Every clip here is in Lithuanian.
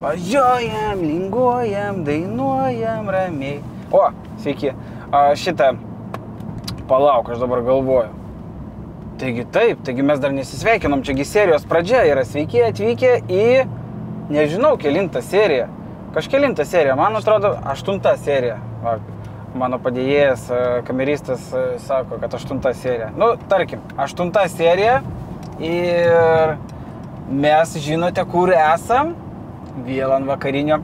Važiuojam, linguojam, dainuojam ramiai. O, sveiki. Šitą, palauk, aš dabar galvoju. Taigi mes dar nesisveikinom, čiagi serijos pradžia yra. Sveiki atvykę į, nežinau, kelintą seriją. Kažkelintą seriją, man atrodo, 8 serija. Va, mano padėjėjas, kameristas sako, kad 8 serija. Nu, tarkim, 8 serija ir mes žinote, kur esam, vėl ant vakarinio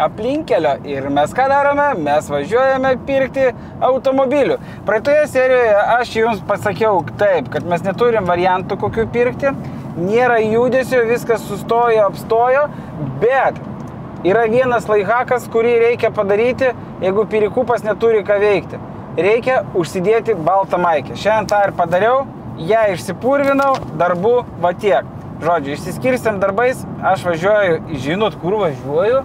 aplinkelio. Ir mes ką darome? Mes važiuojame pirkti automobilių. Praeitoje serijoje aš jums pasakiau taip, kad mes neturim variantų kokių pirkti. Nėra judesio, viskas sustojo, apstojo, bet yra vienas laihakas, kurį reikia padaryti, jeigu pirikupas neturi ką veikti. Reikia užsidėti baltą maikę. Šiandien tą ir padariau, ją išsipurvinau, darbų va tiek. Žodžiu, išsiskirsim darbais, aš važiuoju, žinot, kur važiuoju?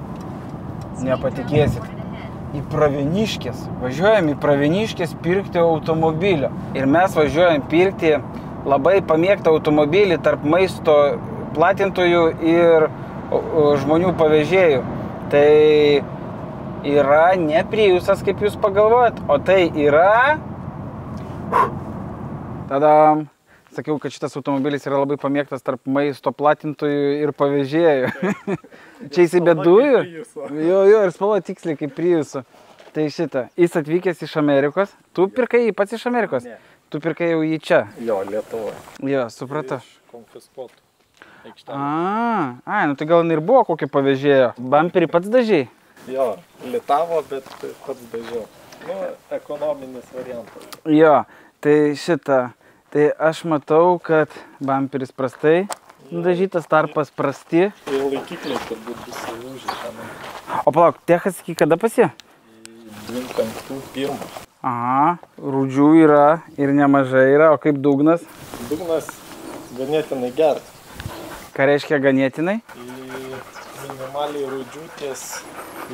Nepatikėsit. Į Pravieniškės. Važiuojam į Pravieniškės pirkti automobilio. Ir mes važiuojam pirkti labai pamėgtą automobilį tarp maisto platintojų ir žmonių pavežėjų. Tai yra ne Priusas, kaip jūs pagalvojat, o tai yra... Tadam! Sakiau, kad šitas automobilis yra labai pamėgtas tarp maisto platintojų ir pavežėjų. Čia jisai be dujų? Jo, ir spalva tiksliai kaip Priuso. Tai šitą. Jis atvykęs iš Amerikos. Tu pirkai jį pats iš Amerikos? Ne. Tu pirkai jau jį čia? Jo, Lietuvoje. Jo, supratau. Iš konfiskuotų aikštelės. Nu tai gal ir buvo kokį pavežėjo. Bamperį pats dažiai? Jo, litavo, bet pats dažiau. Nu, ekonominis variantas. Jo, tai šitą. Tai aš matau, kad bamperis prastai dažytas, tarpas prasti. Ir laikikliai turbūt bus įlūžę ten. O palauk, techas iki kada pasie? 25.1. Aha, rūdžių yra ir nemažai yra, o kaip dugnas? Dugnas ganėtinai geras. Ką reiškia ganėtinai? Minimaliai rūdžių ties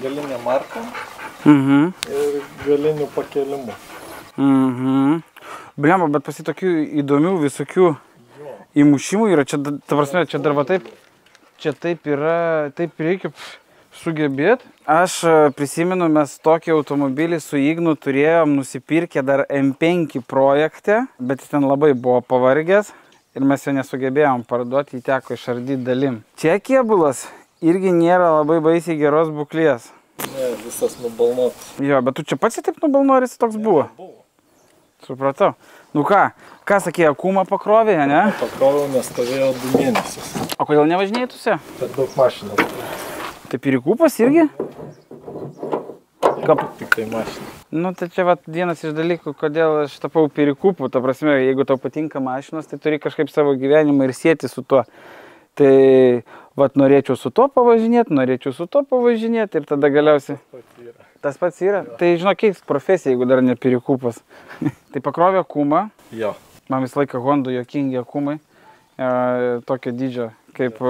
galinė marka ir galinių pakelimu. Bliamba, bet pasi tokių įdomių visokių įmušimų yra. Čia, ta prasme, čia dar va taip, čia taip yra, taip reikia sugebėti. Aš prisimenu, mes tokį automobilį su Ignu turėjom nusipirkę dar M5 projekte, bet jis ten labai buvo pavargęs ir mes jo nesugebėjom parduoti, jį teko išardyti dalim. Čia kėbulas irgi nėra labai baisiai geros būklės. Ne, visas nubalnotas. Jo, bet tu čia pats taip nubalnuoji, jis toks buvo? Buvo. Supratau. Nu ką sakė, akuma pakrovė, ne? Pakroviau, nes stovėjo 2 mėnesius. O kodėl nevažinėtųsi? Per daug mašinos. Tai pirikupas irgi? Tik tai mašina. Nu, tai čia vat vienas iš dalykų, kodėl aš tapau pirikupu. Ta prasme, jeigu tau patinka mašinos, tai turi kažkaip savo gyvenimą ir sieti su tuo. Tai vat norėčiau su to pavažinėti, ir tada galiausiai... Tas pats yra? Tai žinok, keisk profesiją, jeigu dar ne pirikupas. Tai pakrovė akumą. Jo. Man visą laiką Hondų juokingi akumai. Tokio dydžio, kaip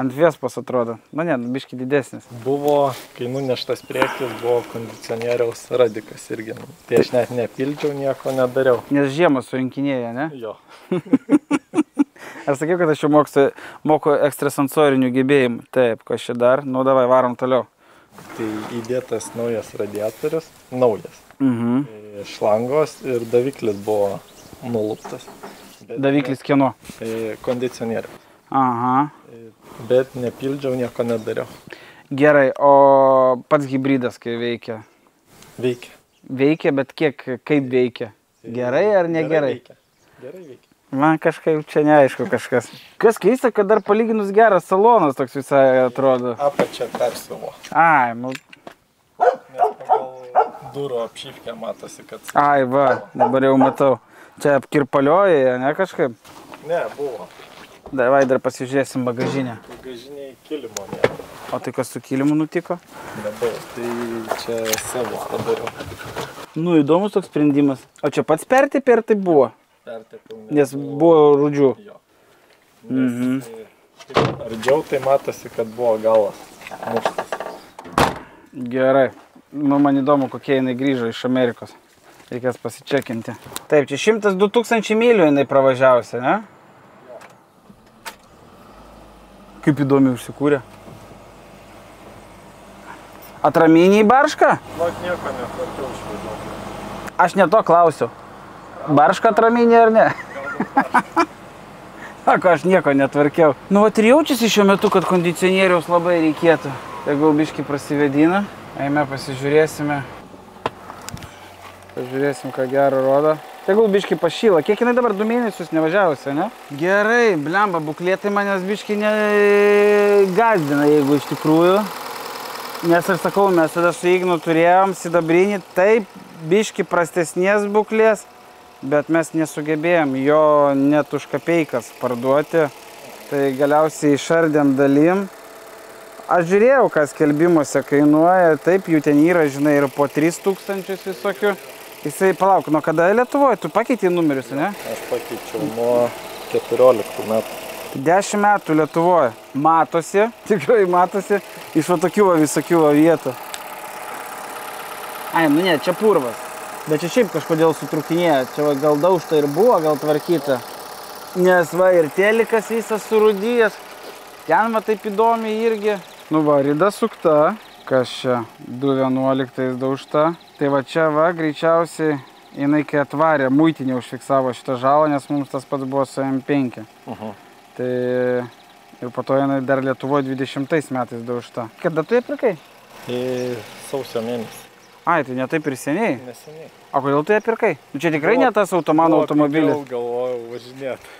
ant Vespos atrodo. Na ne, biški didesnis. Buvo, kai nuneštas priekis, buvo kondicionieriaus radikas irgi. Tai aš net nepildžiau, nieko nedariau. Nes žiemą surinkinėja, ne? Jo. Aš sakiau, kad aš jau moku ekstrasensorinių gebėjimų. Taip, kas čia dar? Nu, davai, varom toliau. Tai įdėtas naujas radiatorius, šlangos ir daviklis buvo nuluptas. Daviklis kieno? Kondicionierius. Aha. Bet nepildžiau, nieko nedariau. Gerai, o pats hybridas kai veikia? Veikia. Veikia, bet kaip veikia? Gerai ar negerai? Gerai veikia. Man kažkaip čia neaišku kažkas. Kas keista, kad dar palyginus geras salonas toks visai atrodo. Apačia persiuvo. Ai, nu... Nes pagal durų apšyvkę matosi, kad... Ai, va, dabar jau matau. Čia apkirpalioja, ne kažkaip? Ne, buvo. Davai dar pasižiūrėsim bagažinę. Bagažiniai kilimo nėra. O tai kas su kilimu nutiko? Nebuvo, tai čia savo padariau. Nu, įdomus toks sprendimas. O čia pats pertepė ir tai buvo? Pertepiau. Nes buvo rūdžių. Jo. Nes ardžiau, tai matosi, kad buvo galas muštas. Gerai. Nu, man įdomu, kokie jinai grįžo iš Amerikos. Reikės pasičekinti. Taip, čia 102 000 mylių jinai pravažiavusi, ne? Jo. Kaip įdomiai užsikūrė. Atraminį į Baršką? Vat nieko netvarkiau išvažiuoti. Aš ne to klausiu. Baršką atraminį ar ne? Sako, aš nieko netvarkiau. Nu, vat ir jaučiasi šiuo metu, kad kondicionieriaus labai reikėtų. Tegul biškį prasivedina. Eime pasižiūrėsime. Pažiūrėsim, ką gero rodo. Tegul biškį pašyla. Kiek jinai dabar 2 mėnesius nevažiavusi, ne? Gerai, blemba, buklėtai manęs biškį negazdina, jeigu iš tikrųjų. Nes aš sakau, mes tada su Ignu turėjom sidabrinį, taip, biškį prastesnės buklės, bet mes nesugebėjom jo net už kapeikas parduoti. Tai galiausiai išardėm dalim. Aš žiūrėjau, kas skelbimuose kainuoja, taip, jų ten yra, žinai, ir po 3000 visokių. Jisai, palauk, nuo kada Lietuvoje? Tu pakeitei numerius, ne? Aš pakeičiau nuo 14 metų. 10 metų Lietuvoje. Matosi, tikrai matosi, iš va tokių visokių vietų. Ai, nu ne, čia purvas. Bet čia šiaip kažkodėl sutrukinėja. Čia va, gal daužta ir buvo, gal tvarkyta. Nes va, ir telikas visas surudijęs. Ten va taip įdomi irgi. Nu va, rida sukta. Kas čia? 2.11 daužta. Tai va čia va, greičiausiai jinai kai atvarė, muitinė užfiksavo šitą žalą, nes mums tas pats buvo su M5. Tai ir po to jinai dar Lietuvoje 20 metais daužta. Kada tu ją pirkai? Į sausio mėnesį. Ai, tai ne taip ir seniai? Neseniai. O kodėl tu ją pirkai? Nu čia tikrai ne tas automano automobilis. Pigiau galvojau važinėti.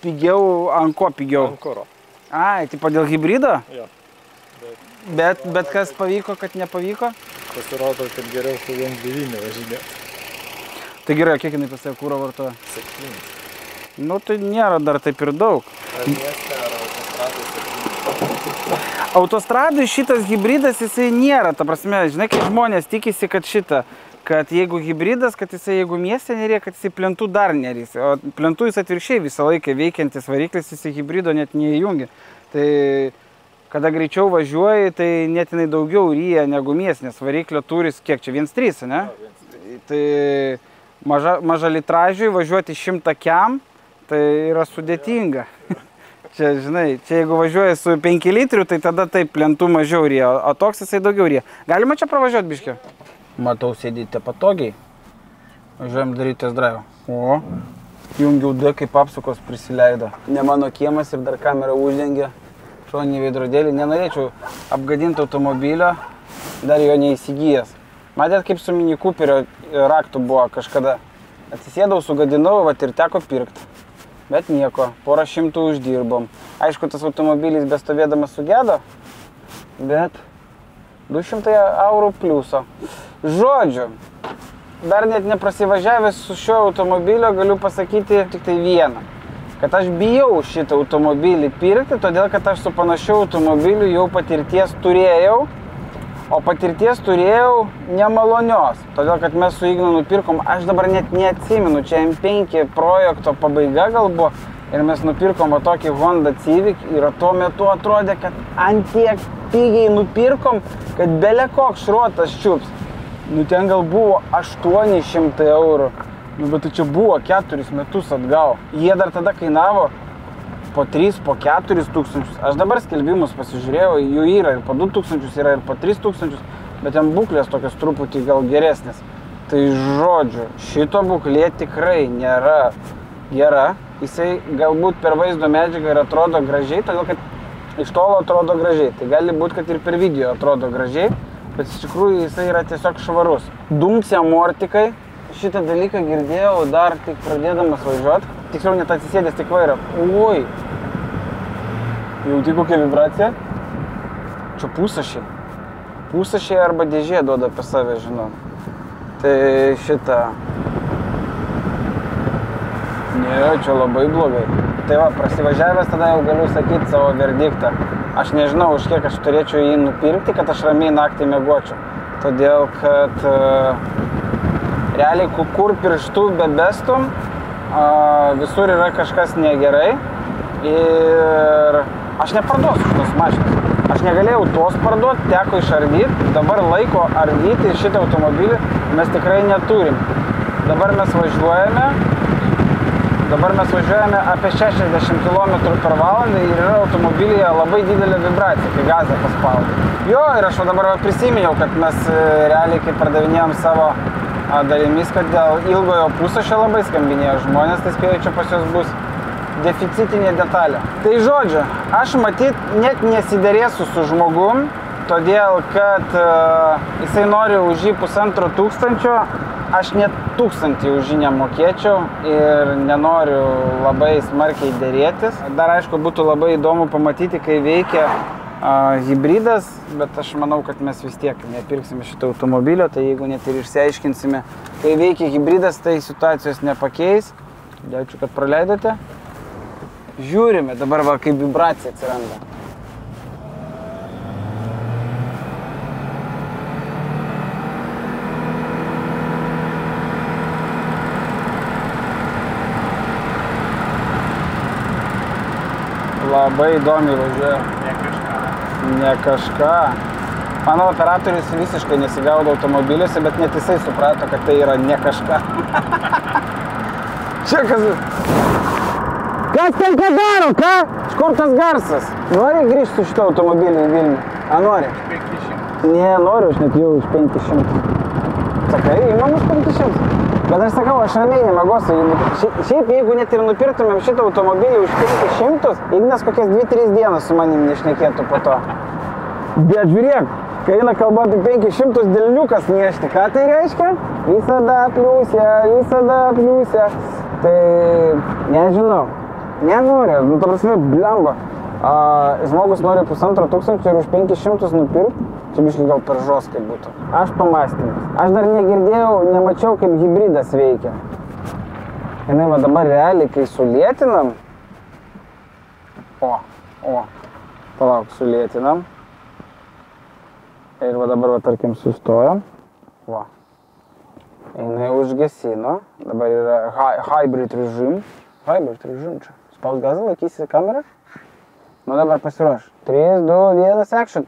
Pigiau, ant ko pigiau? Ant kuro. Ai, tipo dėl hibrido? Jo. Bet kas pavyko, kad nepavyko? Pasirodo, kad geriau su 1.9 važinėti. Tai gerai, kiek jinai pas kuro vartoja? 7. Nu, tai nėra dar taip ir daug. Ar mieste, ar autostradai 7. Autostradai šitas hibridas, jisai nėra, ta prasme, žinai, kai žmonės tikisi, kad jeigu hibridas, kad jisai, jeigu mieste nerėja, kad jisai plentų dar nerys. O plentų jis atvirkščiai visą laiką veikiantis variklis, jisai hibrido net neįjungia. Tai kada greičiau važiuoji, tai net jinai daugiau ryja negu mieste, nes variklio turis, kiek čia, 1.3, ne? Tai maža litražiui važiuoti 100 kiam, tai yra sudėtinga. Čia, žinai, čia jeigu važiuoji su 5 litrių, tai tada taip plentų mažiau ryja, o toks jisai daugiau ryja. Galima čia pravažiuoti biškį? Matau, sėdite patogiai. Važiuojam daryti test drive. O, jungiau D, kaip apsukos prisileido. Ne mano kiemas ir dar kamera uždengia. Šoninį veidrodėlį. Nenorėčiau apgadinti automobilio, dar jo neįsigijęs. Matėt, kaip su Mini Cooperio raktu buvo kažkada. Atsisėdau, sugadinau, vat ir teko pirkti. Bet nieko, 100 uždirbom. Aišku, tas automobilis bestovėdamas sugedo, bet 200 eurų pliuso. Žodžiu, dar net neprasivažiavęs su šiuo automobilio galiu pasakyti tik tai vieną. Kad aš bijau šitą automobilį pirkti, todėl kad aš su panašiu automobiliu jau patirties turėjau, o patirties turėjau nemalonios. Todėl kad mes su Ignu nupirkom, aš dabar net neatsimenu, čia M5 projekto pabaiga gal buvo, ir mes nupirkom va tokį Honda Civic ir tuo metu atrodė, kad ant tiek pigiai nupirkom, kad bele koks šrotas čiups. Nu ten gal buvo 800 eurų. Nu, bet tai čia buvo 4 metus atgal. Jie dar tada kainavo po 3, po 4 tūkstančius. Aš dabar skelbimus pasižiūrėjau, jų yra ir po 2 tūkstančius, yra ir po 3 tūkstančius, bet ten būklės tokios truputį gal geresnės. Tai žodžiu, šito būklė tikrai nėra gera. Jisai galbūt per vaizdo medžiagą ir atrodo gražiai, todėl kad iš tolo atrodo gražiai. Tai gali būti, kad ir per video atrodo gražiai, bet iš tikrųjų jisai yra tiesiog švarus. Dunksi amortikai. Šitą dalyką girdėjau dar tik pradėdamas važiuoti. Tiksliau net atsisėdęs tik vairą. Oi! Jauti kokią vibraciją? Čia pusašiai. Pusašiai arba dėžė duoda apie save, žinau. Tai šitą... Ne, čia labai blogai. Tai va, prasivažiavęs tada jau galiu sakyti savo verdiktą. Aš nežinau, už kiek aš turėčiau jį nupirkti, kad aš ramiai naktį miegočiau. Todėl, kad... Realiai, kur pirštų bebestum, visur yra kažkas negerai ir aš neparduosiu šitos mašinos. Aš negalėjau tos parduoti, teko išardyti, dabar laiko ardyti šitą automobilį mes tikrai neturim. Dabar mes važiuojame, Dabar mes važiuojame apie 60 km per valandą ir yra automobilyje labai didelė vibracija, kai gazą paspaudė. Jo, ir aš dabar prisiminiau, kad mes realiai, kai pardavinėjom savo dalimis, kad dėl ilgojo pusašio labai skambinėjo žmonės, tai spėjau, čia pas jos bus deficitinė detalė. Tai žodžiu, aš matyt net nesiderėsiu su žmogum, todėl, kad jisai nori už jį 1500, aš net 1000 už jį nemokėčiau ir nenoriu labai smarkiai derėtis. Dar aišku, būtų labai įdomu pamatyti, kai veikia hybridas, bet aš manau, kad mes vis tiek nepirksime šitą automobilio, tai jeigu net ir išsiaiškinsime, kai veikia hybridas, tai situacijos nepakeis. Dėčiau, kad praleidote. Žiūrime, dabar va, kaip vibracija atsiranda. Labai įdomiai važiuoja. Ne kažką. Mano operatorius visiškai nesigaudo automobiliuose, bet net jisai suprato, kad tai yra ne kažką. Čia kas... Kas ten ką daro, ką? Iš kur tas garsas? Nori grįžti su šito automobilį į Vilnių? A, nori? 500. Ne, noriu, aš net jau iš 500. Sakai, imam už 500. Bet aš sakau, aš ramiai nemagosiu. Šiaip, jeigu net ir nupirktumėm šitą automobilį už 500, Ignas kokias 2-3 dienas su manim nešnekėtų po to. Bet žiūrėk, kai eina kalba apie 500 delniukas nešti, ką tai reiškia? Visada pliusė. Tai nežinau. Nenori, nu ta prasme, blemba. Žmogus nori 1500 ir už 500 nupirkti, čia biškai gal per žoskai būtų. Aš pamąstymas. Aš dar negirdėjau, nemačiau, kaip hybridas veikia. Jinai va dabar realiai, kai sulėtinam. Palauk, sulėtinam. Ir va dabar, va, tarkim, sustojom. Va. Jinai užgesino. Dabar yra hybrid režim. Hybrid režim čia. Spaus gazą, laikysi kamerą. Nu dabar pasiruoš. 3, 2, 1, action.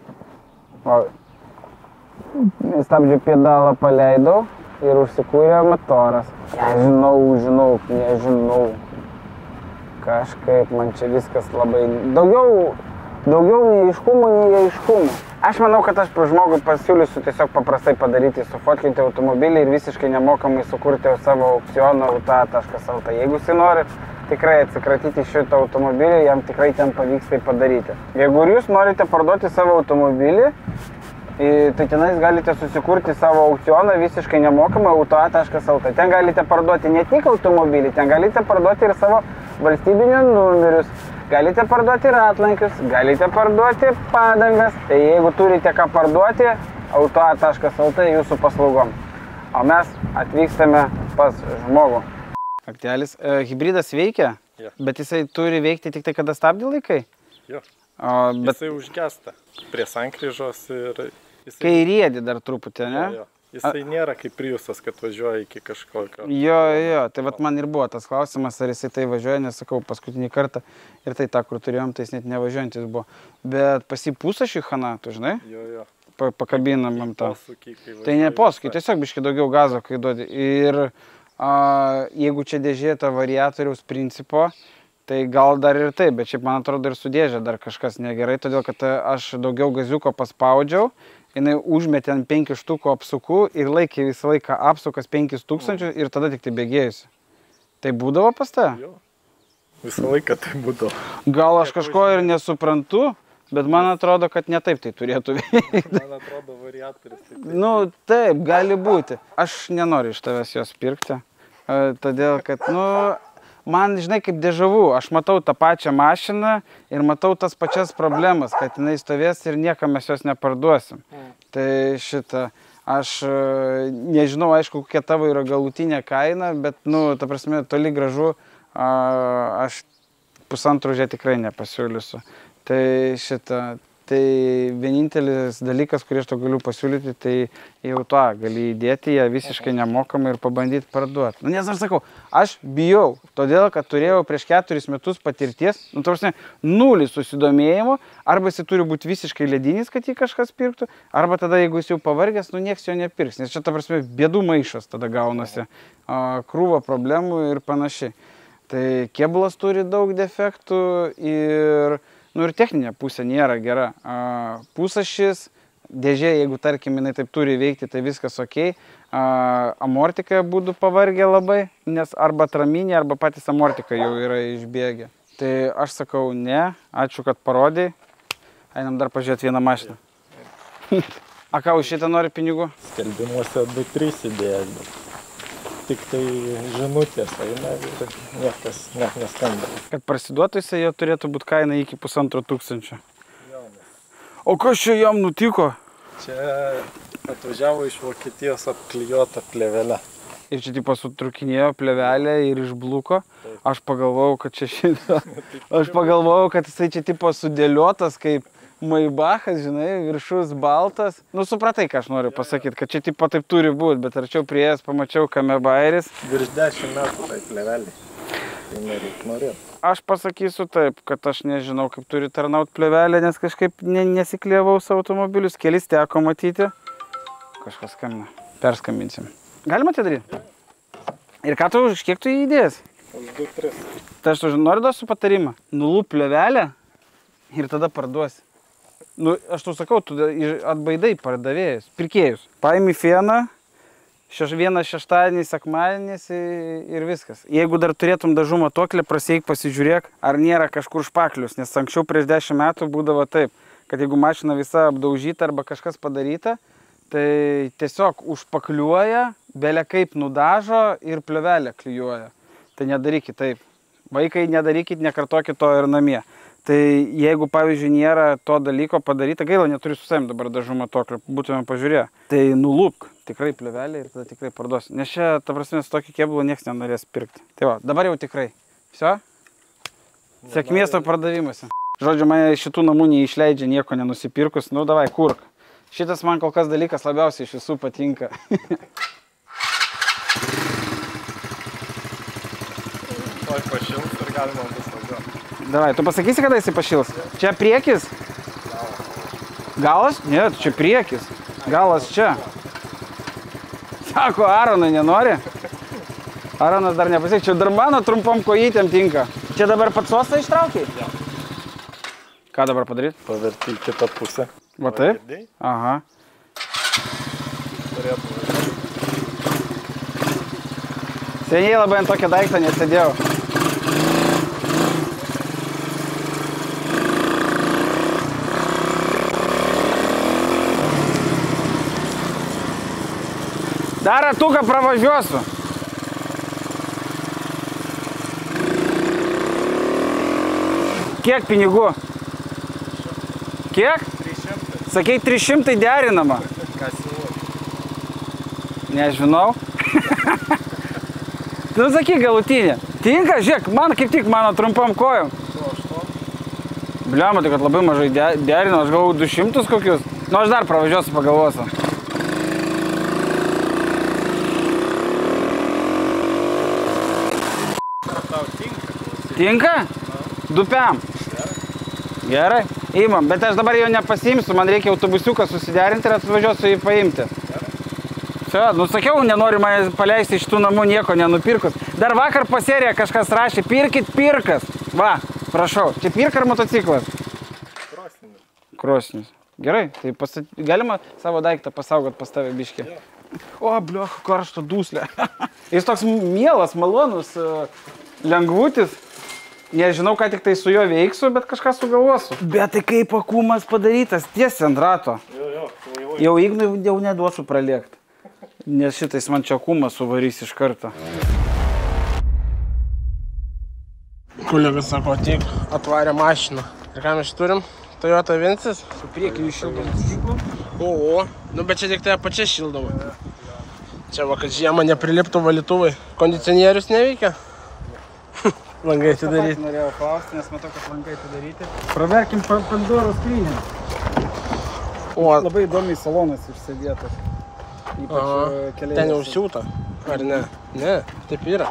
Stabdžio pedalą paleidau ir užsikūrė motoras. Nežinau. Kažkaip man čia viskas labai... Daugiau neaiškumų, nei aiškumų. Aš manau, kad aš žmogui pasiūlysiu tiesiog paprastai padaryti, sufotkinti automobilį ir visiškai nemokamai sukurti savo aukcioną auta.lt. Jeigu jis nori tikrai atsikratyti šitą automobilį, jam tikrai ten pavyks tai padaryti. Jeigu jūs norite parduoti savo automobilį, tai tenais galite susikurti savo aukcioną visiškai nemokamai auta.lt. Ten galite parduoti ne tik automobilį, ten galite parduoti ir savo valstybinius numerius. Galite parduoti ratlankius, galite parduoti padangas. Tai jeigu turite ką parduoti, auto.lt jūsų paslaugom. O mes atvykstame pas žmogų. Aktelis, hybridas veikia, bet jisai turi veikti tik tai, kada stabdį laikai? Jo. Jisai užgesta prie sankryžos ir... Kai riedi dar truputį, ne? Jo. Jisai nėra kaip Priusas, kad važiuoja iki kažkokio... Jo, tai vat man ir buvo tas klausimas, ar jisai tai važiuoja, nes sakau, paskutinį kartą ir tai tą, kur turėjom, tai jis net nevažiuojantis buvo. Bet pasipusašį Hana, tu žinai? Jo. Pakabinam tą. Tai ne posūkį, tiesiog biškai daugiau gazo, kai duodi. Ir jeigu čia dėžė to variatoriaus principo, tai gal dar ir taip, bet šiaip man atrodo ir su dėžė dar kažkas negerai, todėl kad aš daugiau gaziuko paspaudžiau, jinai užmetė ant 5 štukų apsukų ir laikė visą laiką apsukas 5000 ir tada tik tai bėgėjusi. Tai būdavo pas tave? Jo, visą laiką tai būdavo. Gal aš kažko ir nesuprantu, bet man atrodo, kad ne taip tai turėtų veikti. Man atrodo, variatorius taip. Nu, taip, gali būti. Aš nenoriu iš tavęs jos pirkti, todėl kad, man, žinai, kaip dežavu, aš matau tą pačią mašiną ir matau tas pačias problemas, kad jinai stovės ir niekam mes jos neparduosim. Tai šitą, aš nežinau, aišku, kokia tavo yra galutinė kaina, bet, ta prasme, toli gražu, aš 1,5 už ją tikrai nepasiūlysiu. Tai šitą, tai vienintelis dalykas, kurį aš to galiu pasiūlyti, tai jau to gali įdėti ją visiškai nemokamai ir pabandyti parduoti. Nes aš sakau, aš bijau, todėl, kad turėjau prieš 4 metus patirties, tarsi, 0 susidomėjimo, arba jis turi būti visiškai ledinis, kad jį kažkas pirktų, arba tada, jeigu jis jau pavargęs, nieks jo nepirks, nes čia, ta prasme, bėdų maišas tada gaunasi, krūva problemų ir panašiai. Tai kėbulas turi daug defektų ir, ir techninė pusė nėra gera. Pusašis, dėžė, jeigu tarkim jinai taip turi veikti, tai viskas ok. Amortika būtų pavargę labai, nes arba traminė, arba patys amortika jau yra išbėgę. Tai aš sakau ne, ačiū, kad parodai. Einam dar pažiūrėti vieną mašiną. A ką, už šitą nori pinigų? Skelbimuose 2-3 idėjas, bet tik tai žinutės eina ir niekas net neskambina. Kad prasiduotų jisai, jo turėtų būti kaina iki 1500. O kas čia jam nutiko? Čia atvažiavo iš Vokietijos apklijuota plėvelė. Ir čia tipo sutrukinėjo plėvelę ir išbluko. Aš pagalvojau, kad čia šitą. Aš pagalvojau, kad jisai čia tipo sudėliotas kaip Maybachas, žinai, viršus baltas. Nu, supratai, ką aš noriu pasakyti, kad čia tipo taip turi būti, bet arčiau prieėjęs pamačiau, kame bairis. Virš 10 metų tai plėvelė. Tai nereik norėt. Aš pasakysiu taip, kad aš nežinau, kaip turi tarnauti plėvelė, nes kažkaip nesiklievau savo automobilius. Kelis teko matyti. Kažkas skambina. Perskambinsim. Galima atidaryti? Ir ką tu, už kiek tu jį įdėjęs? Už 2-3. Tai aš noriu duosiu patarimą. Nulūp plėvelę ir tada parduosi. Nu, aš tu sakau, tu atbaidai pardavėjus, pirkėjus. Paimi fieną, vienas šeštadienis, sekmadienis ir viskas. Jeigu dar turėtum dažų matuoklį, prasieik pasižiūrėk, ar nėra kažkur špaklius, nes anksčiau prieš 10 metų būdavo taip, kad jeigu mašina visa apdaužyta arba kažkas padaryta, tai tiesiog užpakliuoja, belė kaip nudažo ir plėvelę klijuoja. Tai nedarykit taip. Vaikai, nedarykit, nekartokit to ir namie. Tai jeigu, pavyzdžiui, nėra to dalyko padaryta, gaila, neturiu su savim dabar dažų matuoklio, būtume pažiūrėję. Tai nulūpk tikrai plėvelę ir tada tikrai parduosi. Nes čia, ta prasme, su tokį kėbulą niekas nenorės pirkti. Tai va, dabar jau tikrai. Visio? Sėkmės to pardavimuose. Žodžiu, mane šitų namų neišleidžia nieko nenusipirkus. Nu, davai, kurk. Šitas man kol kas dalykas labiausiai iš visų patinka. Tuoj pašils ir galima bus važiuoti. Davai, tu pasakysi, kada jisai pašils? Čia priekis? Galas? Ne, čia priekis. Galas čia. Sako, Aronai nenori? Aronas dar nepasiek, čia dar mano trumpom kojytėm tinka. Čia dabar pats sostą ištraukiai? Ja. Ką dabar padaryti? Paverti į kitą pusę. Va taip? Aha. Seniai labai ant tokio daiktą nesėdėjau. Dar ratuką pravažiuosiu. Kiek pinigų? Kiek? 300. Sakei, 300 derinama. Ką siūlau? Nežinau. Tu sakyk galutinė. Tinka, žiūrėk, man kaip tik mano trumpam kojom. Bliama, tai kad labai mažai derino, aš galvoju 200 kokius. Nu, aš dar pravažiuosiu, pagalvosiu. Tau tinka? Tinka? Dupiam. Gerai, įmam, bet aš dabar jo nepasiimsiu, man reikia autobusiuką susiderinti ir atvažiuosiu jį paimti. Čia, nu sakiau, nenoriu mane paleisti iš tų namų nieko nenupirkus. Dar vakar po seriją kažkas rašė, pirkit pirkas. Va, prašau, čia pirka ar motociklas? Krosinis. Krosinis. Gerai, tai galima savo daiktą pasaugot pas tave biškį. O, bliuch, karšto dūslė. Jis toks mielas, malonus, lengvutis. Nežinau, ką tik tai su juo veiksiu, bet kažką sugalvosiu. Bet tai kaip akumas padarytas, tiesiai ant rato. Jau Ignui jau neduosiu pralėkti. Nes šitais man čia akumas suvarys iš karto. Kolegas sako, ateik, atvarė mašiną. Ir ką mes turim? Toyota Vincis? Su priekiniu šildomu stiklu. O, nu bet čia tik tai apačia šildoma. Čia va, kad žiemą nepriliptų valytuvai. Kondicionierius neveikia? Langai atidaryti. Norėjau klausti, nes matau, kad langai atidaryti. Praverkim Pandoros skrynią. Labai įdomiai salonas išsėdėtas. Ypač keliais. Ten jau siūta, ar ne? Ne, taip yra.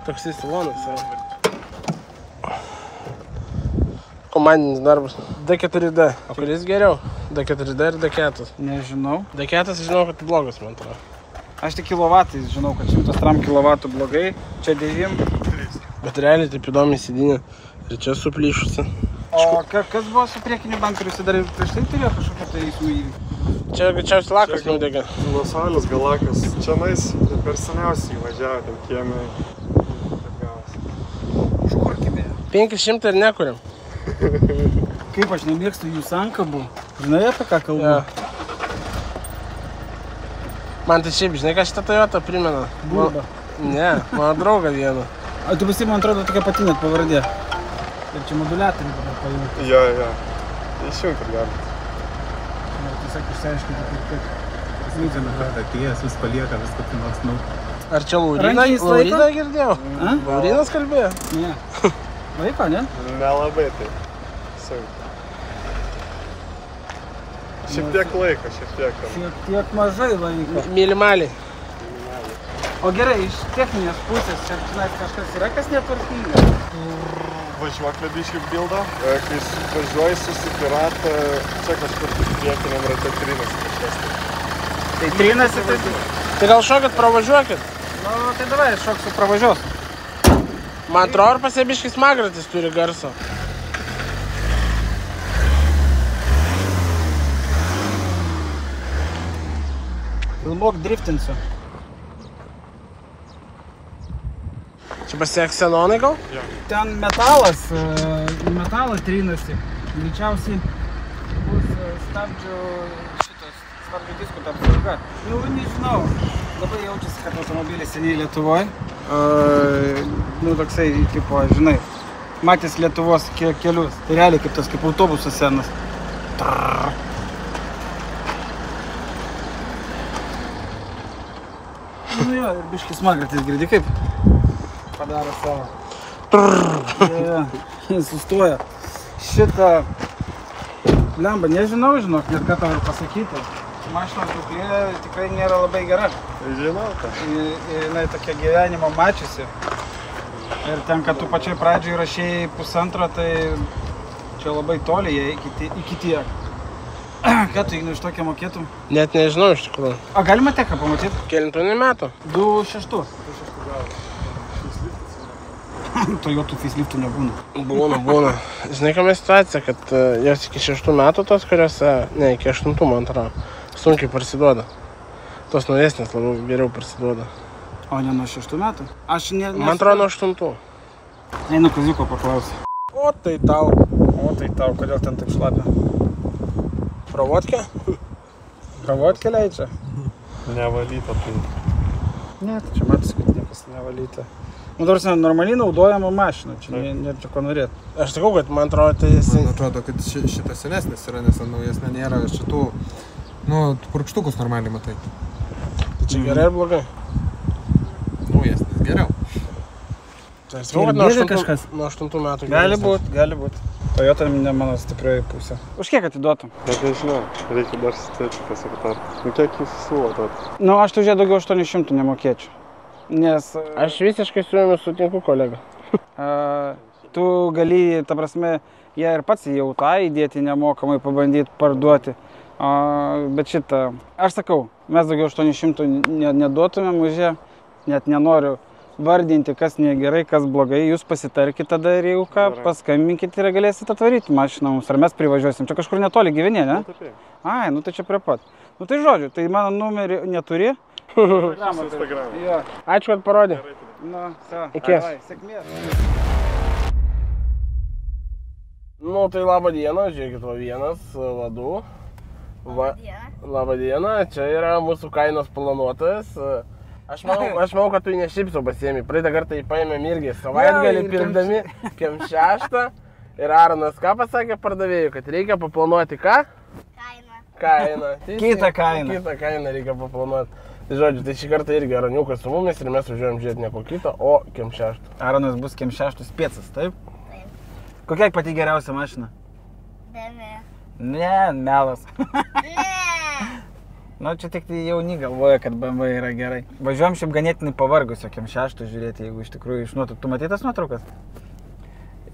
Toksai salonas. Komandinis darbas. D4D. O kuris geriau? D4D ir D4? Nežinau. D4 žinau, kad blogas, man atrodo. Aš tik kilovatais žinau, kad 100 kW blogai. Čia 9. Bet realiai taip įdomi sėdinė. Ir čia suplyšusi. O kas buvo su priekiniu bankeriu? Jis dar prieš tai turėjo kažkokią tai eismų įvykį? Čia greičiausiai lakas nudegė. Nuo saulės gal lakas. Čia nais per seniausiai įvažiavo, ten kiemė. Užkurkime. 500 ir nekuriam. Kaip aš nemėgstu jų sankabų. Žinai, apie ką kalbu? Ja. Man tai šiaip, žinai, ką šitą Toyota primena? Bulba. Ne, mano draugą vieną. O tu visi, man atrodo, tokia pati net pavardė. Ir čia moduliatorių dabar pajungti. Jo. Išjungti gali. Tiesiog išsiaiškinti, kaip smūdžiame. Atėjęs vis palieka viską, tai nors, nu. Ar čia Rankiniais laiko? Lauriną girdėjau? A? Laurinas kalbėjo? Ne. Laiko, ne? Nelabai tai. Sunku. Šiek tiek laiko, šiek tiek. Šiek tiek mažai laiko. Mylimaliai. O gerai, iš techninės pusės, čia kažkas yra, kas netvarkinga? Važiuoklė biškai bildo. Kai važiuoji susipiratą, čia kažkur priekiniam rate trinasi kažkas. Tai trinasi, tai... Tai gal šokit, pravažiuokit? Nu, tai davai, šoksiu, pravažiuos. Man atrodo, ar pasiebiškis magratis turi garso. Ilmok driftinsiu. Čia pasiek senonai gal? Jo. Ten metalas trinasi. Greičiausiai bus stabdžių diskų ta apsauga. Nu, nežinau. Labai jaučiasi, kad automobilis seniai Lietuvoje. Nu, toksai, tipo, žinai, matęs Lietuvos kelius. Tai realiai kaip tas, kaip autobusas senas. Nu jo, ir biškis magratis girdi kaip padaro savo. Jis sustoja. Šitą lemba, nežinau, žinok, net ką tau ir pasakyti. Mašinos būklė tikrai nėra labai gera. Žinau, ką. Jinai tokia gyvenimo mačiusi. Ir ten, kad tu pačioj pradžioj rašėjai 1,5, tai čia labai toli jie iki tiek. Ką tu, Ignai, iš tokią mokėtum? Net nežinau iš tikrųjų. A, galima teką pamatyti? Kelintų metų? 2.6. Toyotų faceliftų nebūna. Būna. Žinai, kame situacija, kad jos iki 6 metų tos, kuriuose, ne, iki 8, man atrodo, sunkiai parsiduoda. Tos naujesnės labiau geriau parsiduoda. O ne nuo 6 metų? Aš ne... Man atrodo, nuo 8. Einu Kaziuko paklausiu. O tai tau. Kodėl ten taip šlapia? Pravodkė? Pravodkė leidžia? Nevalyta tai. Ne, tai čia matas, kad niekas nevalyta. Nu, tarsi, normaliai naudojama mašina, čia nėra čia ko norėti. Aš sakau, kad man atrodo, tai jis... Man atrodo, kad šitas senesnis yra, nes naujesnė nėra šitų, nu, purkštukus normaliai matai. Tai čia gerai ar blogai? Naujesnis geriau. Tai aš sakau, kad bėga kažkas? nuo 8 metų Gali būt. Toyota ne mano stiprioji pusė. Už kiek atiduotum? Net nežinau, reikia dar sutėti pasakyti. Nu, kiek jūs siūlo duoti? Nu, aš tu žiūrėjau daugiau 800 nemokėčiau. Nes... Aš visiškai su jumis sutinku, kolega. Tu gali, ta prasme, jie ir pats jau tą įdėti nemokamai pabandyti parduoti. Bet šitą, aš sakau, mes daugiau 800 neduotumėm už ją, net nenoriu vardinti, kas negerai, kas blogai. Jūs pasitarkite tada ir jeigu ką, paskambinkite ir galėsite atvaryti mašiną mums. Ar mes privažiuosim? Čia kažkur netoli gyveni, ne? Ai, nu tai čia prie pat. Nu tai žodžiu, tai mano numerį neturi. Instagramą. Ačiū, kad parodė. Nu, iki. Sėkmės. Nu, tai labą dieną, žiūrėkit, va vienas vadų. Labą dieną, čia yra mūsų kainos planuotojas. Aš manau, kad tu ne šiaip sau pasiėmė. Praeitą kartą jį paėmėm irgi savaitgalį pirkdami KM6. Ir Aronas ką pasakė pardavėjui, kad reikia paplanuoti ką? Kainą. Kitą kainą. Kitą kainą reikia paplanuoti. Tai žodžiu, tai šį kartą irgi Aroniukas su mumis ir mes važiuojam žiūrėti nieko kito, o KM6. Aronas bus KM6 spėcas, taip? Taip. Kokia pati geriausia mašina? BMW. Ne, melas. Nu, čia tik tai jauni galvoja, kad BMW yra gerai. Važiuojam šiaip ganėtinai pavargusio KM6 žiūrėti, jeigu iš tikrųjų iš nuotraukų. Tu matei tas nuotraukas?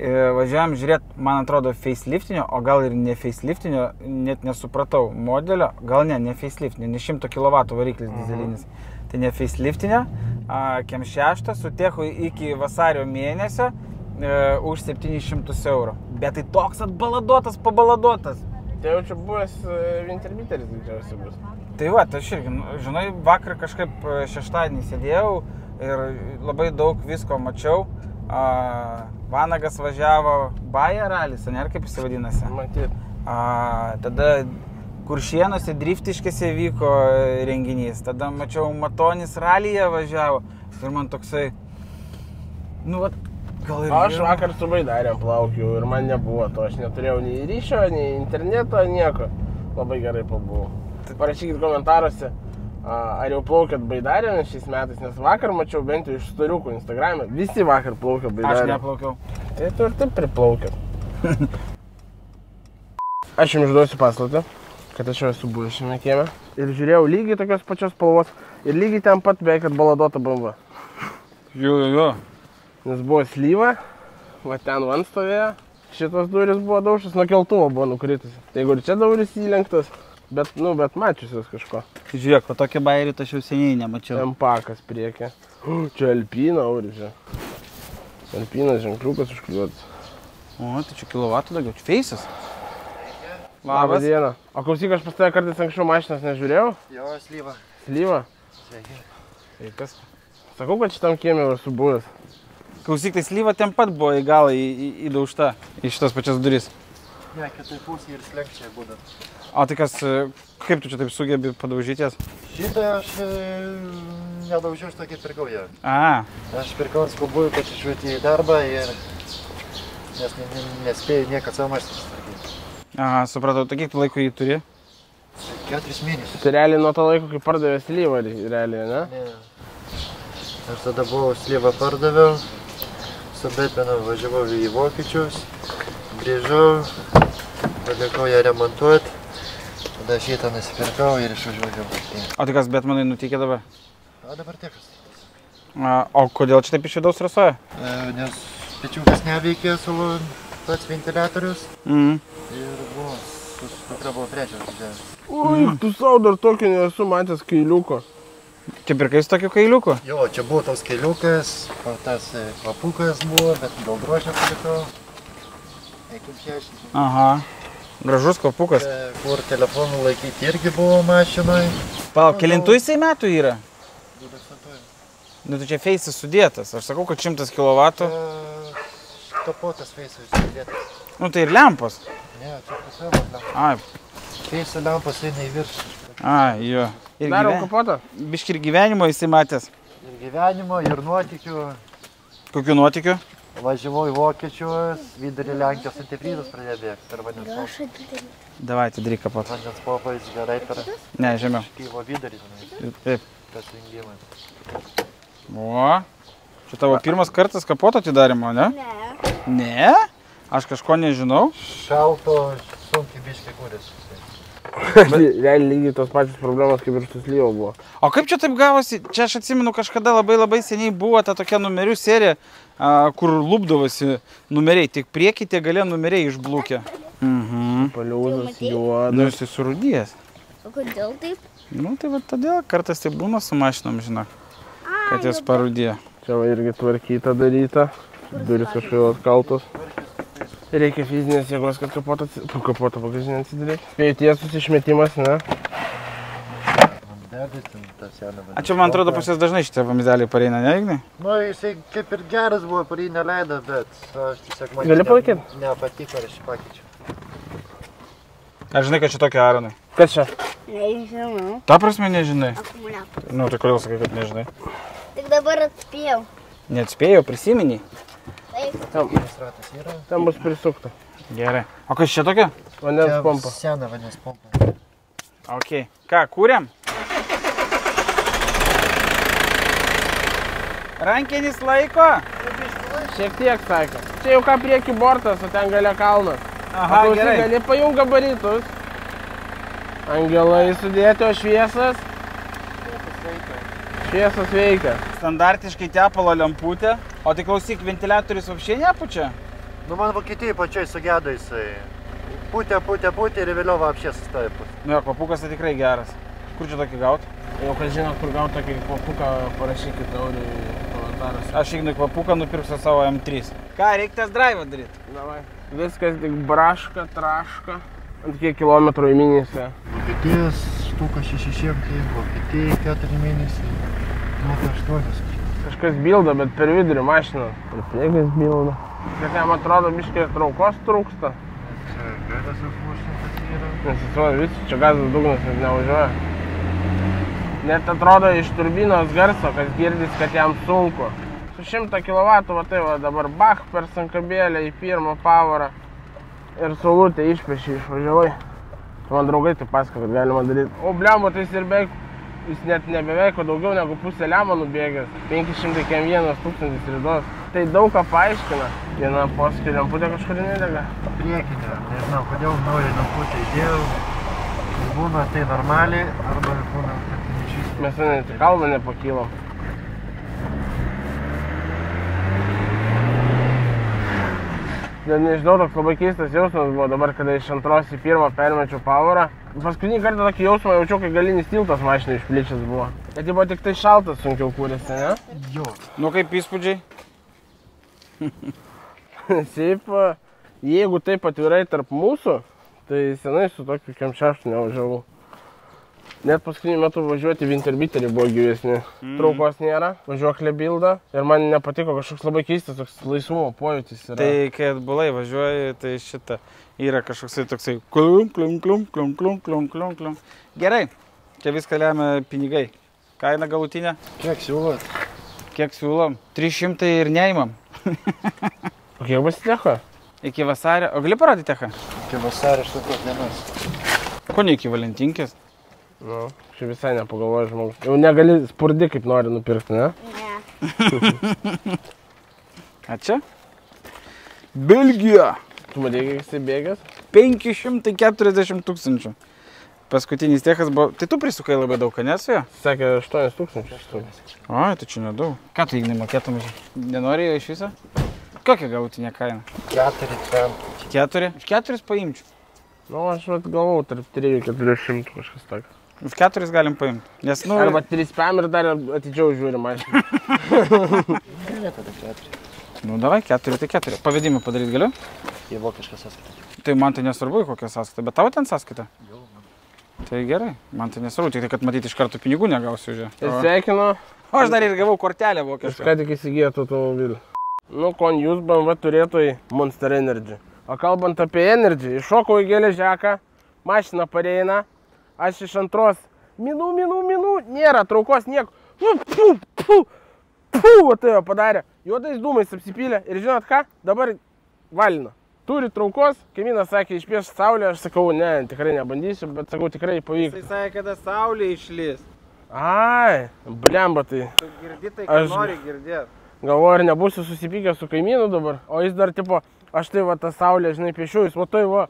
Važiuojam žiūrėti, man atrodo, faceliftinio, o gal ir ne faceliftinio, net nesupratau modelio, gal ne faceliftinio, ne 100 kW variklis dizelinis. Tai ne faceliftinio, kiem 6 su tėchu iki vasario mėnesio už 700 eurų. Bet tai toks atbaladotas, pabaladotas. Tai jau čia buvęs Winterbiteris greičiausiai bus. Tai va, tai aš irgi, žinai, vakar kažkaip šeštadienį sėdėjau ir labai daug visko mačiau. Vanagas važiavo Baja ralis, ne, kaip jis vadinasi? Matyt. Tada Kuršėnuose, Driftiškėse vyko renginys. Tada mačiau Matonis ralyje važiavo. Ir man toksai, nu, vat, gal ir... Aš vakar su Baidarėm plaukiau ir man nebuvo to. Aš neturėjau nei ryšio, nei interneto, nieko. Labai gerai pabuvau. Parašykit komentaruose, ar jau plaukėt Baidarėm šiais metais, nes vakar mačiau bent jau iš storiukų Instagram'e. Visi vakar plaukė Baidarėm. Aš neplaukiau. Tai tu ir taip priplaukėt. Aš jums išduosiu paslaptį, kad aš jau esu buvęs šiame kieme. Ir žiūrėjau lygiai tokios pačios spalvos. Ir lygiai ten pat beveik atbaladuota BMW. Jo. Nes buvo slyva, va ten van stovėjo. Šitos durys buvo daužas, nuo keltuvo buvo nukritusi. Tai jeigu ir čia durys įlenktas, bet mačiusios kažko. Žiūrėk, o tokie bairį aš jau seniai nemačiau. Empakas priekė. Čia Alpina, Aurį. Alpinas ženkliukas užkliuotas. O, tai čia kilovatų daugiau. Čia Face'as. Labą dieną. O klausyk, aš pas tave kartais anksčiau mašinas nežiūrėjau? Jo, slyva. Slyva? Sveiki. Sveikas. Sakau, kad šitam kieme esu buvęs. Klausyk, tai slyva ten pat buvo į galą įdaužta į šitas pačias duris. Ne, kitai pusė ir slenkčiai būda. O tai kas, kaip tu čia taip sugebi padaužyties? Šitą aš nedaužiau, aš tokį pirkau ją. A, Aš pirkau skubųjų, kad išvažiuoti į darbą ir nes nespėjau niekad savo mašiną susitvarkyti. aha, supratau, tai kiek tu laiko jį turi? 4 mėnesius. Tai realiai nuo to laiko, kai pardavė slyvą, realiai, ne? Ne. Aš tada buvau slyvą pardaviau, su Betmenu važiavau į Vokiečius, grįžau, palikau ją remontuoti, tada šitą nusipirkau ir išvažiavau. O tai kas Betmenui nutikė dabar? O dabar tikas. O kodėl čia taip iš vidaus rasoja? Nes pečiukas neveikė su pats ventiliatorius ir buvo, sukra buvo trečias. Ui, tu savo dar tokio nesu matęs kailiuko. Čia pirkai su tokiu kailiuku? Jo, čia buvo toks kailiukas, tas papukas buvo, bet gal drožę palikau. Eikim šešinti. Aha, gražus kapukas. Kur telefonų laikyti irgi buvo mašinoj. Palauk, kelintų jisai metų yra? 20. Nu, tu čia Face'as sudėtas. Aš sakau, kad 100 kW. Kapotas feisų įsidėtas. Nu, tai ir lempos. Ne, čia pasivot lempos. Ai, Feisų lempos eina į viršų. ai, jo. Ir Darom kapotą? biškį ir gyvenimo jisai matęs. Ir gyvenimo, ir nuotykių. Kokių nuotykių? Važiavau į Vokiečius, vidury Lenkijos antifrydus pradėjo bėgti per vandens popą. Davai, atidaryk kapotą. Vandens popą jis gerai per Ne, žemiau. Kyvo vidurį. Taip. Pasijungimai. O, čia tavo pirmas kartas kapoto atidarimo, ne? Ne? Aš kažko nežinau. Šalto, sunkiai biškai kūrės. Realiai lygiai tos pačios problemos kaip ir su slyva buvo. O kaip čia taip gavosi? Čia aš atsimenu, kažkada labai seniai buvo ta tokia numerių serija, kur lūpdavosi numeriai. Tik priekį tie galė numeriai išblūkė. Paliūzas, Nu, juodas. jisai surūdijęs. O kodėl taip? Nu, tai va todėl kartais tai būna su mašinom, žinok, kad jas parūdėjo. Čia va irgi tvarkyta daryta. Duris kažkodėl atkaltos. Reikia fizinės jėgos, kad kapotą pagažinę atsidaryti. Spėjau tiesus išmetimas, ne? A čia, man atrodo, pas jas dažnai šitie vamzdeliai pareina, ne, Ignai? Nu, jisai kaip ir geras buvo, per jį neleido, bet aš tiesiog man Gali palaikyt? nepatiko ir aš jį pakeičiau. Aš žinai, kad čia tokia aronai. Kas čia? Nežinau. Ta prasme nežinai. Akumuliatorius. Nu, tai kodėl sakai, kad nežinai? Tik dabar atspėjau. Neatspėjau, prisimeni. Taip. Vienas ratas yra. Ten bus prisukta. Gerai. O kas čia tokia? Vandens pompa. Sena vandens pompa. Ok. Ką, kūrėm? Rankenis laiko? Šiek tiek sakė. Čia jau ką prieki bortas, o ten gale kalnas. Aha, Klausyk, gerai. gali pajungt gabaritus. Angelai sudėti, o šviesas? Šviesas veikia. Standartiškai tepalo lemputė. O tai klausyk, ventiliatorius apšiai nepučia? Nu, man Vokietijai pačiai sugedo jisai. Putė ir vėliau apšės sustoja putė. Nu, jo, papukas tai tikrai geras. Kur čia tokį gaut? Jau kas žinot, kur gauti tokį kvapuką, parašykit Auriui komentaruose. Aš Ignui kvapuką nupirksiu savo M3. Ką, reikia test drive daryti? Davai. Viskas tik braška, traška. Ant kiek kilometrų į mėnesį? Vokietijos štuka 600, Vokietijai 4 mėnesiai, nuo 8. Kažkas bilda, bet per vidurį mašiną. Per priegas bilda. Kad jam atrodo, biškiai traukos trūksta. Čia gazas užmušintas yra. Nes jis visi čia gazas dugnas net nevažiuoja. Net atrodo iš turbinos garso, kas girdis, kad jam sunku. Su 100 kW, va tai va dabar bach per sankabėlę į pirmą pavarą. Ir saulutę išpešė, išvažiavai. Man draugai tai pasako, kad galima daryti. O blembo, tai jis ir beveik, jis net nebeveik, o daugiau negu pusę lemą nubėgęs. 500 km 1000 ridos. Tai daug ką paaiškina. Viena posūkį lemputė kažkur nedega. Priekinė, nežinau, kodėl naują lemputę įdėjau. Būna tai normaliai, arba būna, kad neišvis. Mes net į kalbą nepakylom. Net nežinau, toks labai keistas jausmas buvo dabar, kada iš antros į pirmą permečiau pavarą. Paskutinį kartą tokį jausmą jaučiau, kai galinis tiltas mašinai išpličias buvo. Bet jį buvo tik tai šaltas sunkiau kūrėsi, ne? Jo. Nu kaip įspūdžiai? Šiaip, jeigu taip atvirai tarp mūsų, tai senai su tokiu M6 nevažiavau. Net paskutiniu metu važiuoti Winterbitterį buvo gyvesni. Traukos nėra, važiuoklė bilda. Ir man nepatiko kažkoks labai keistas toks laisvumo pojūtis yra. Tai kai atbulai važiuoji, tai šita yra kažkoksai toksai klum, klum, klum, klum, klum, klum, klum, klum. Gerai, čia viską lemia pinigai. Kaina galutinė? Kiek siūlot? Kiek siūlom? 300 ir neimam. O kiek bus techa? Iki vasario. O gali parodyti techą? Iki vasario 8 dienos. Ko ne iki Valentinkės? Nu, čia visai nepagalvoju žmogus. Jau negali spurdi kaip nori nupirkti, ne? Ne. A čia? Belgija. Tu matei, kiek jisai bėgęs? 540 000. Paskutinis techas buvo... Tai tu prisukai labai daug, ne su jo? Sakė 8000. O, tai čia nedaug. Ką tu Ignai mokėtum? Nenorėjo iš viso? Kokia galutinė kaina? 4 cent. 4? Už 4 paimčiau. Nu, aš galvau, tarp 3-400 kažkas toks. Už 4 galim paimti. Nes, nu... Arba 3 pam ir dar atidžiau žiūri mašiną. Gerai, tada 4. Nu, davai, 4 tai 4. Pavedimą padaryti galiu? Į vokišką sąskaitą. Tai man tai nesvarbu, kokią sąskaitą. Bet tavo ten sąskaita? Jau. Tai gerai. Man tai nesvarbu, tik tai, kad matyti iš karto pinigų negausiu už ją. Ir sveikinu. O aš dar ir gavau kortelę Aš vokišką. ką tik įsigijęs automobilį. Nu, kon jūs BMW turėtojai Monster Energy. O kalbant apie Energy, iššokau į geležeką, mašina pareina, aš iš antros, minų, nėra traukos nieko. Va tai jo padarė. Juodais dūmais apsipylė ir žinot ką, dabar valina. Turi traukos, kaimynas sakė, išpieš saulę, aš sakau, ne, tikrai nebandysiu, bet sakau, tikrai pavyks. Jisai sakė, kada saulė išlys. Ai, blemba tai. Tu girdi tai, Aš- nori girdėti. Galvoju, ar nebūsiu susipykęs su kaimynu dabar, o jis dar tipo, aš tai va tą saulę, žinai, piešiu, jis va tai va.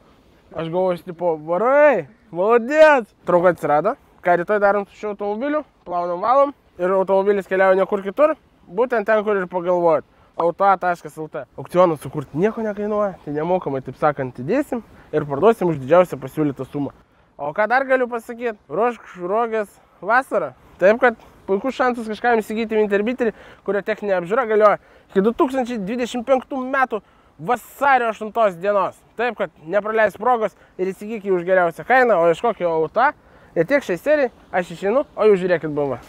Aš galvoju, jis tipo, varai, molodėt. Trauka atsirado, ką rytoj darom su šiuo automobiliu, plaunam valom ir automobilis keliauja niekur kitur, būtent ten, kur ir pagalvojot. Auto.lt. Aukcioną sukurti nieko nekainuoja, tai nemokamai, taip sakant, įdėsim ir parduosim už didžiausią pasiūlytą sumą. O ką dar galiu pasakyti? Ruošk rogės vasarą. Taip, kad puikus šansas kažkam įsigyti Winterbitterį, kurio techninė apžiūra galioja iki 2025 metų vasario 8 dienos. Taip, kad nepraleis progos ir įsigyk jį už geriausią kainą, o ieškok jo auto. Ir tiek šiai serijai, aš išeinu, o jūs žiūrėkit BMW.